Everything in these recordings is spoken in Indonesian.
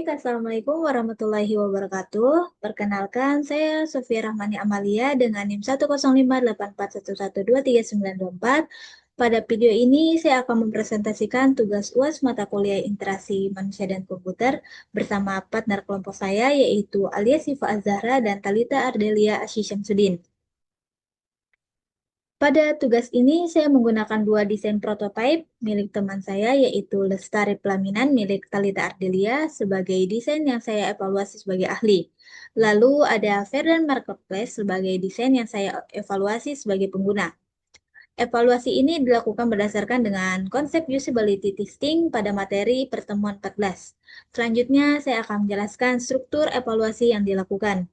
Baik, Assalamualaikum warahmatullahi wabarakatuh. Perkenalkan, saya Sofia Rahmani Amalia dengan NIM 1058411239924. Pada video ini, saya akan mempresentasikan tugas UAS mata kuliah Interaksi Manusia dan Komputer bersama partner kelompok saya, yaitu Alia Sifa Azhara dan Talita Ardelia Asy Syamsuddin. Pada tugas ini, saya menggunakan dua desain prototipe milik teman saya, yaitu Lestari Pelaminan milik Talita Ardelia sebagai desain yang saya evaluasi sebagai ahli. Lalu ada Verdan Marketplace sebagai desain yang saya evaluasi sebagai pengguna. Evaluasi ini dilakukan berdasarkan dengan konsep usability testing pada materi pertemuan 14. Selanjutnya, saya akan menjelaskan struktur evaluasi yang dilakukan.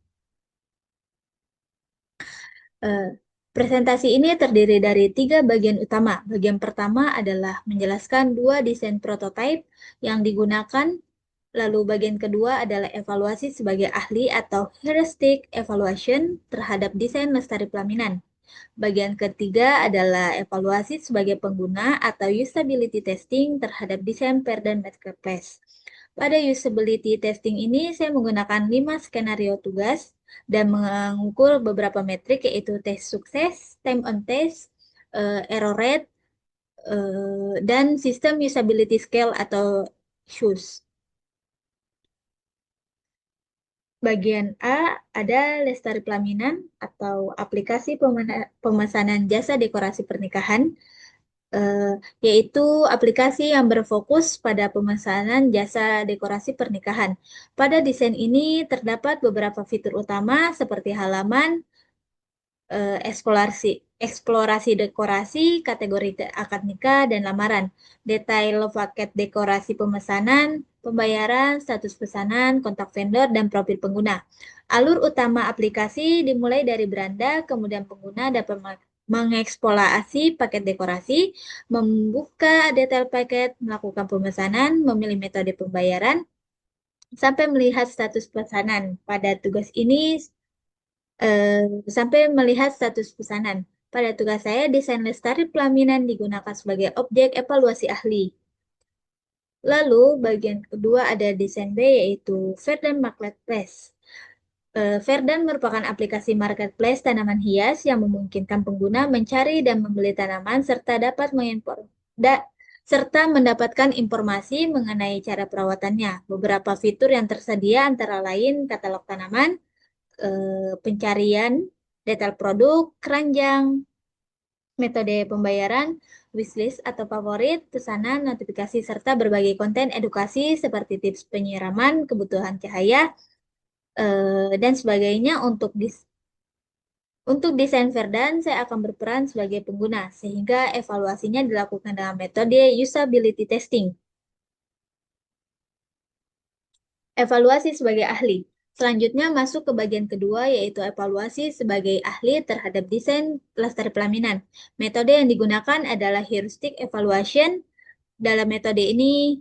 Eh, Presentasi ini terdiri dari 3 bagian utama. Bagian pertama adalah menjelaskan 2 desain prototipe yang digunakan. Lalu bagian kedua adalah evaluasi sebagai ahli atau heuristic evaluation terhadap desain Lestari Pelaminan. Bagian ketiga adalah evaluasi sebagai pengguna atau usability testing terhadap desain Verdan Marketplace. Pada usability testing ini, saya menggunakan 5 skenario tugas dan mengukur beberapa metrik, yaitu tes sukses, time on test, error rate, dan sistem usability scale atau SUS. Bagian A ada Lestari Pelaminan atau aplikasi pemesanan jasa dekorasi pernikahan, yaitu aplikasi yang berfokus pada pemesanan jasa dekorasi pernikahan. Pada desain ini terdapat beberapa fitur utama seperti halaman, eksplorasi dekorasi, kategori akad nikah, dan lamaran, detail paket dekorasi pemesanan, pembayaran, status pesanan, kontak vendor, dan profil pengguna. Alur utama aplikasi dimulai dari beranda, kemudian pengguna dapat mengeksplorasi paket dekorasi, membuka detail paket, melakukan pemesanan, memilih metode pembayaran, sampai melihat status pesanan. Pada tugas ini, sampai melihat status pesanan. Pada tugas saya, desain Lestari Pelaminan digunakan sebagai objek evaluasi ahli. Lalu, bagian kedua ada desain B, yaitu Verdan Marketplace. Verdan merupakan aplikasi marketplace tanaman hias yang memungkinkan pengguna mencari dan membeli tanaman serta mendapatkan informasi mengenai cara perawatannya. Beberapa fitur yang tersedia antara lain katalog tanaman, pencarian, detail produk, keranjang, metode pembayaran, wishlist atau favorit, pesanan, notifikasi, serta berbagai konten edukasi seperti tips penyiraman, kebutuhan cahaya, dan sebagainya. Untuk desain Verdan, saya akan berperan sebagai pengguna, sehingga evaluasinya dilakukan dengan metode usability testing. Evaluasi sebagai ahli. Selanjutnya masuk ke bagian kedua, yaitu evaluasi sebagai ahli terhadap desain Lestari Pelaminan. Metode yang digunakan adalah heuristic evaluation. Dalam metode ini,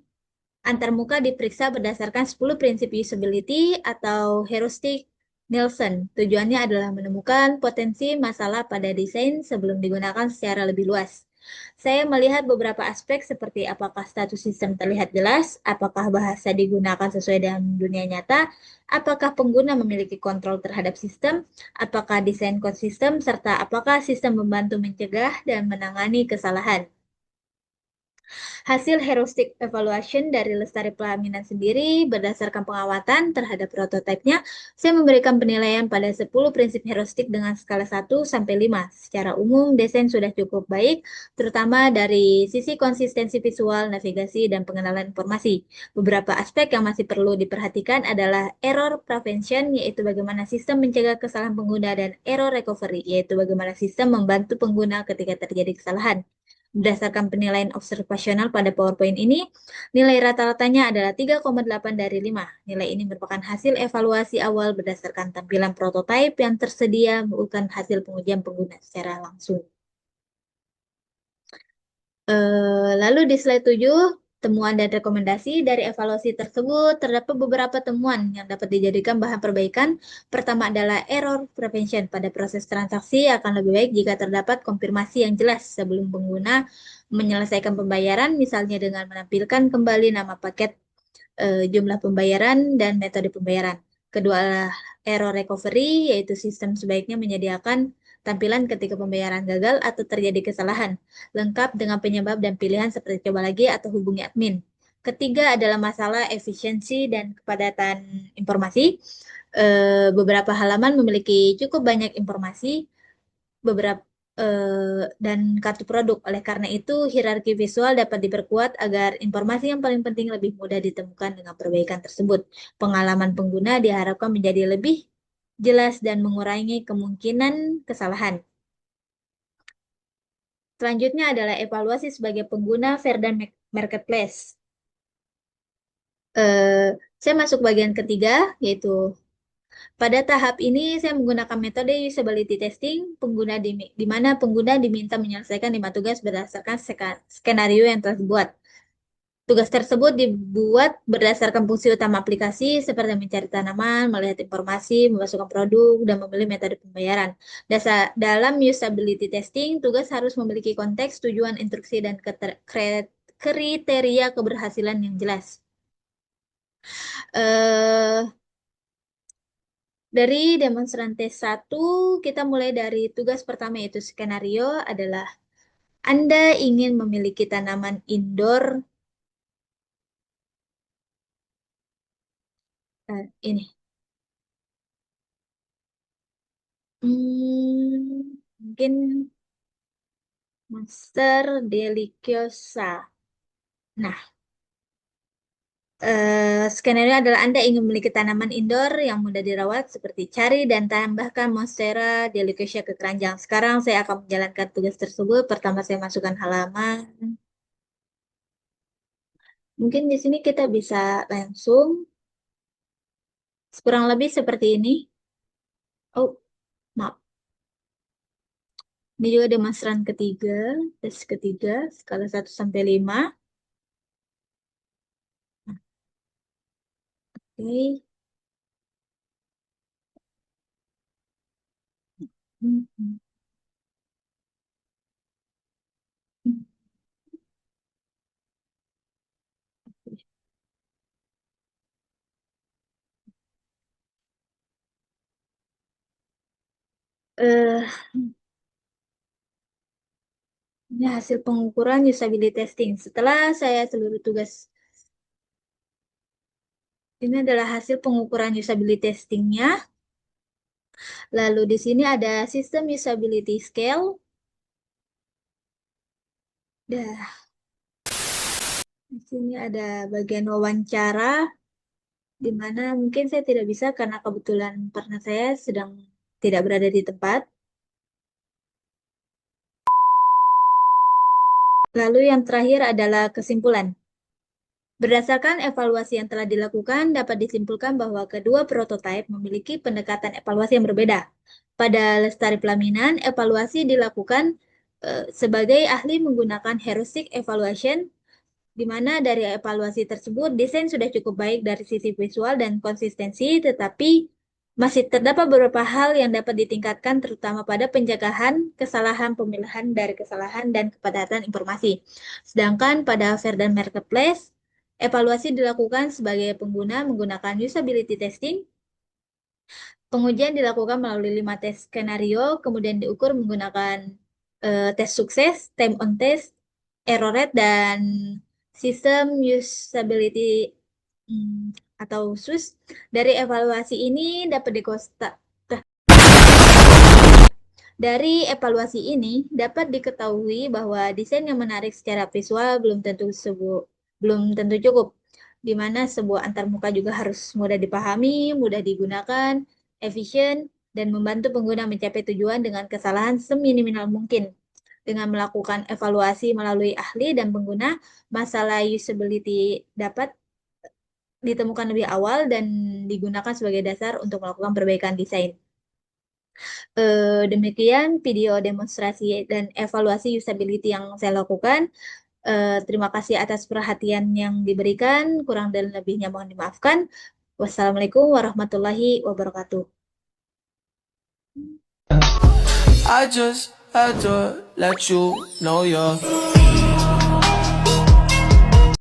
antarmuka diperiksa berdasarkan 10 prinsip usability atau heuristic Nielsen. Tujuannya adalah menemukan potensi masalah pada desain sebelum digunakan secara lebih luas. Saya melihat beberapa aspek seperti apakah status sistem terlihat jelas, apakah bahasa digunakan sesuai dengan dunia nyata, apakah pengguna memiliki kontrol terhadap sistem, apakah desain konsisten, serta apakah sistem membantu mencegah dan menangani kesalahan. Hasil heuristic evaluation dari Lestari Pelaminan sendiri berdasarkan pengamatan terhadap prototipenya, saya memberikan penilaian pada 10 prinsip heuristic dengan skala 1 sampai 5. Secara umum, desain sudah cukup baik, terutama dari sisi konsistensi visual, navigasi, dan pengenalan informasi. Beberapa aspek yang masih perlu diperhatikan adalah error prevention, yaitu bagaimana sistem mencegah kesalahan pengguna, dan error recovery, yaitu bagaimana sistem membantu pengguna ketika terjadi kesalahan. Berdasarkan penilaian observasional pada PowerPoint ini, nilai rata-ratanya adalah 3,8 dari 5. Nilai ini merupakan hasil evaluasi awal berdasarkan tampilan prototipe yang tersedia, bukan hasil pengujian pengguna secara langsung. Lalu di slide 7, temuan dan rekomendasi dari evaluasi tersebut terdapat beberapa temuan yang dapat dijadikan bahan perbaikan. Pertama adalah error prevention. Pada proses transaksi akan lebih baik jika terdapat konfirmasi yang jelas sebelum pengguna menyelesaikan pembayaran, misalnya dengan menampilkan kembali nama paket jumlah pembayaran, dan metode pembayaran. Kedua adalah error recovery, yaitu sistem sebaiknya menyediakan tampilan ketika pembayaran gagal atau terjadi kesalahan, lengkap dengan penyebab dan pilihan seperti coba lagi atau hubungi admin. Ketiga adalah masalah efisiensi dan kepadatan informasi. Beberapa halaman memiliki cukup banyak informasi, beberapa dan kartu produk. Oleh karena itu, hierarki visual dapat diperkuat agar informasi yang paling penting lebih mudah ditemukan dengan perbaikan tersebut. Pengalaman pengguna diharapkan menjadi lebih jelas dan mengurangi kemungkinan kesalahan. Selanjutnya adalah evaluasi sebagai pengguna Verdan Marketplace. Eh, saya masuk bagian ketiga, yaitu pada tahap ini saya menggunakan metode usability testing di mana pengguna diminta menyelesaikan 5 tugas berdasarkan skenario yang telah dibuat. Tugas tersebut dibuat berdasarkan fungsi utama aplikasi seperti mencari tanaman, melihat informasi, memasukkan produk, dan memilih metode pembayaran. Dalam usability testing, tugas harus memiliki konteks, tujuan, instruksi, dan kriteria keberhasilan yang jelas. Eh, Dari demonstran tes 1, kita mulai dari tugas pertama yaitu skenario adalah Anda ingin memiliki tanaman indoor. Ini. Mungkin Monster Deliciosa. Nah, skenario adalah Anda ingin memiliki tanaman indoor yang mudah dirawat seperti cari dan tambahkan Monstera Deliciosa ke keranjang. Sekarang saya akan menjalankan tugas tersebut. Pertama saya masukkan halaman. Mungkin di sini kita bisa langsung kurang lebih seperti ini. Oh, maaf. Ini juga demonstran ketiga, tes ketiga, skala 1 sampai 5. Oke. Hmm, hmm, hmm. Eh, ini hasil pengukuran usability testing. Setelah saya seluruh tugas, ini adalah hasil pengukuran usability testingnya. Lalu di sini ada sistem usability scale. Dah, di sini ada bagian wawancara, di mana mungkin saya tidak bisa karena kebetulan partner saya sedang tidak berada di tempat. Lalu yang terakhir adalah kesimpulan. Berdasarkan evaluasi yang telah dilakukan, dapat disimpulkan bahwa kedua prototipe memiliki pendekatan evaluasi yang berbeda. Pada Lestari Pelaminan, evaluasi dilakukan sebagai ahli menggunakan heuristic evaluation, di mana dari evaluasi tersebut desain sudah cukup baik dari sisi visual dan konsistensi, tetapi masih terdapat beberapa hal yang dapat ditingkatkan, terutama pada penjagaan kesalahan pemilihan dari kesalahan dan kepadatan informasi. Sedangkan pada Verdan Marketplace, evaluasi dilakukan sebagai pengguna menggunakan usability testing. Pengujian dilakukan melalui 5 tes skenario, kemudian diukur menggunakan tes sukses, time on test, error rate, dan sistem usability atau SUS. Dari evaluasi ini dapat diketahui bahwa desain yang menarik secara visual belum tentu cukup, di mana sebuah antarmuka juga harus mudah dipahami, mudah digunakan, efisien, dan membantu pengguna mencapai tujuan dengan kesalahan seminimal mungkin. Dengan melakukan evaluasi melalui ahli dan pengguna, masalah usability dapat ditemukan lebih awal dan digunakan sebagai dasar untuk melakukan perbaikan desain. Demikian video demonstrasi dan evaluasi usability yang saya lakukan. Terima kasih atas perhatian yang diberikan. Kurang dan lebihnya mohon dimaafkan. Wassalamualaikum warahmatullahi wabarakatuh. I just had to let you know you're